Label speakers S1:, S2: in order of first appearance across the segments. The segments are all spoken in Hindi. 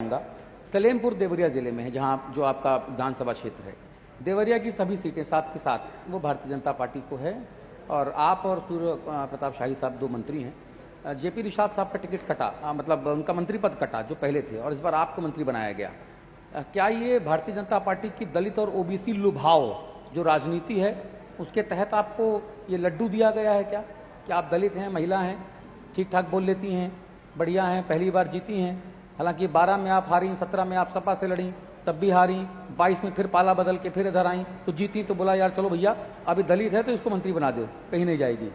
S1: होगा। सलेमपुर देवरिया जिले में है, जहां जो आपका विधानसभा क्षेत्र है। देवरिया की सभी सीटें साथ के साथ वो भारतीय जनता पार्टी को है और आप और सूर्य प्रताप शाही साहब दो मंत्री हैं। जेपी निषाद साहब का टिकट कटा, मतलब उनका मंत्री पद कटा जो पहले थे, और इस बार आपको मंत्री बनाया गया। क्या ये भारतीय जनता पार्टी की दलित और ओबीसी लुभाव जो राजनीति है उसके तहत आपको ये लड्डू दिया गया है क्या? कि आप दलित हैं, महिला हैं, ठीक ठाक बोल लेती हैं, बढ़िया हैं, पहली बार जीती हैं, हालांकि 12 में आप हारी, 17 में आप सपा से लड़ी तब भी हारी, 22 में फिर पाला बदल के फिर इधर आई तो जीती, तो बोला यार चलो भैया अभी दलित है तो इसको मंत्री बना दो, कहीं नहीं जाएगी।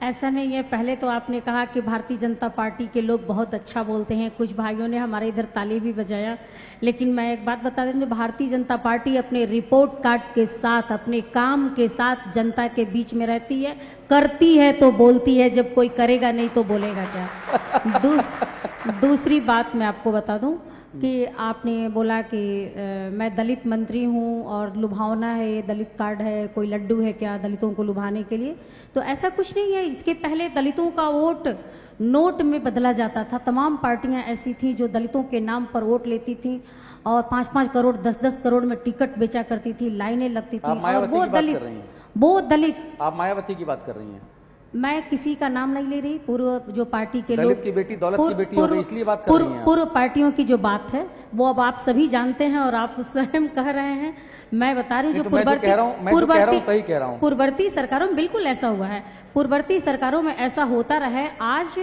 S2: ऐसा नहीं है। पहले तो आपने कहा कि भारतीय जनता पार्टी के लोग बहुत अच्छा बोलते हैं, कुछ भाइयों ने हमारे इधर ताली भी बजाया, लेकिन मैं एक बात बता दें, भारतीय जनता पार्टी अपने रिपोर्ट कार्ड के साथ, अपने काम के साथ जनता के बीच में रहती है, करती है तो बोलती है, जब कोई करेगा नहीं तो बोलेगा क्या। दूसरी बात मैं आपको बता दूं कि आपने बोला कि मैं दलित मंत्री हूं और लुभावना है, ये दलित कार्ड है, कोई लड्डू है क्या दलितों को लुभाने के लिए? तो ऐसा कुछ नहीं है। इसके पहले दलितों का वोट नोट में बदला जाता था। तमाम पार्टियां ऐसी थी जो दलितों के नाम पर वोट लेती थी और 5-5 करोड़ 10-10 करोड़ में टिकट बेचा करती थी, लाइनें लगती थी। और वो दलित
S1: आप मायावती की बात कर रही हैं।
S2: मैं किसी का नाम नहीं ले रही। पूर्व जो पार्टी के
S1: दलित
S2: लोग
S1: की बेटी दौलत की बेटी हो गई, इसलिए बात कर रही हैं।
S2: पूर्व पार्टियों की जो बात है वो अब आप सभी जानते हैं और आप स्वयं कह रहे हैं। मैं बता रही हूँ जो पूर्ववर्ती सरकारों में बिल्कुल ऐसा हुआ है। पूर्ववर्ती सरकारों में ऐसा होता रहे। आज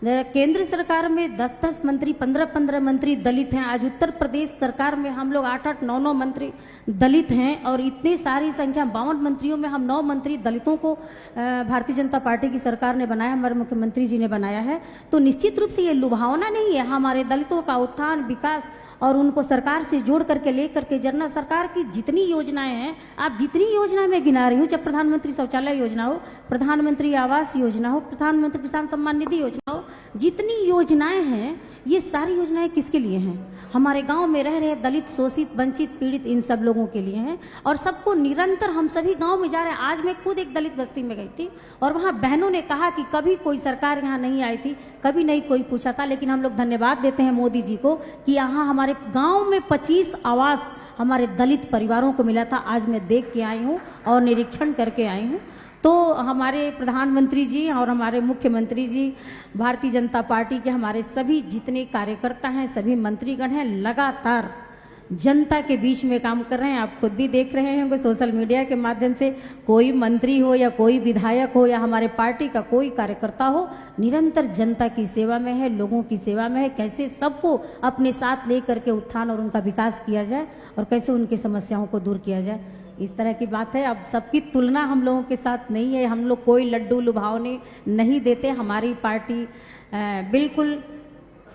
S2: केंद्र सरकार में 10-10 मंत्री, 15-15 मंत्री दलित हैं। आज उत्तर प्रदेश सरकार में हम लोग 8-8, 9-9 मंत्री दलित हैं और इतनी सारी संख्या 52 मंत्रियों में हम 9 मंत्री दलितों को भारतीय जनता पार्टी की सरकार ने बनाया, हमारे मुख्यमंत्री जी ने बनाया है। तो निश्चित रूप से ये लुभावना नहीं है। हमारे दलितों का उत्थान, विकास और उनको सरकार से जोड़ करके ले करके जनता सरकार की जितनी योजनाएं हैं, आप जितनी योजना में गिना रही हूँ, चाहे प्रधानमंत्री शौचालय योजना हो, प्रधानमंत्री आवास योजना हो, प्रधानमंत्री किसान सम्मान निधि योजना हो, जितनी योजनाएं हैं ये सारी योजनाएं किसके लिए हैं? हमारे गांव में रह रहे दलित, शोषित, वंचित, पीड़ित, इन सब लोगों के लिए हैं। और सबको निरंतर हम सभी गांव में जा रहे हैं। आज मैं खुद एक दलित बस्ती में गई थी और वहां बहनों ने कहा कि कभी कोई सरकार यहाँ नहीं आई थी, कभी नहीं कोई पूछा था, लेकिन हम लोग धन्यवाद देते हैं मोदी जी को कि यहाँ हमारे गांव में 25 आवास हमारे दलित परिवारों को मिला था। आज मैं देख के आई हूँ और निरीक्षण करके आई हूँ। तो हमारे प्रधानमंत्री जी और हमारे मुख्यमंत्री जी, भारतीय जनता पार्टी के हमारे सभी जितने कार्यकर्ता हैं, सभी मंत्रीगण हैं, लगातार जनता के बीच में काम कर रहे हैं। आप खुद भी देख रहे होंगे सोशल मीडिया के माध्यम से, कोई मंत्री हो या कोई विधायक हो या हमारे पार्टी का कोई कार्यकर्ता हो, निरंतर जनता की सेवा में है, लोगों की सेवा में है। कैसे सबको अपने साथ लेकर के उत्थान और उनका विकास किया जाए और कैसे उनकी समस्याओं को दूर किया जाए, इस तरह की बात है। अब सबकी तुलना हम लोगों के साथ नहीं है। हम लोग कोई लड्डू लुभावने नहीं देते। हमारी पार्टी बिल्कुल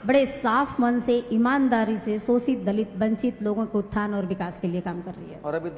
S2: बड़े साफ मन से, ईमानदारी से शोषित, दलित, वंचित लोगों के उत्थान और विकास के लिए काम कर रही है।
S1: और अभी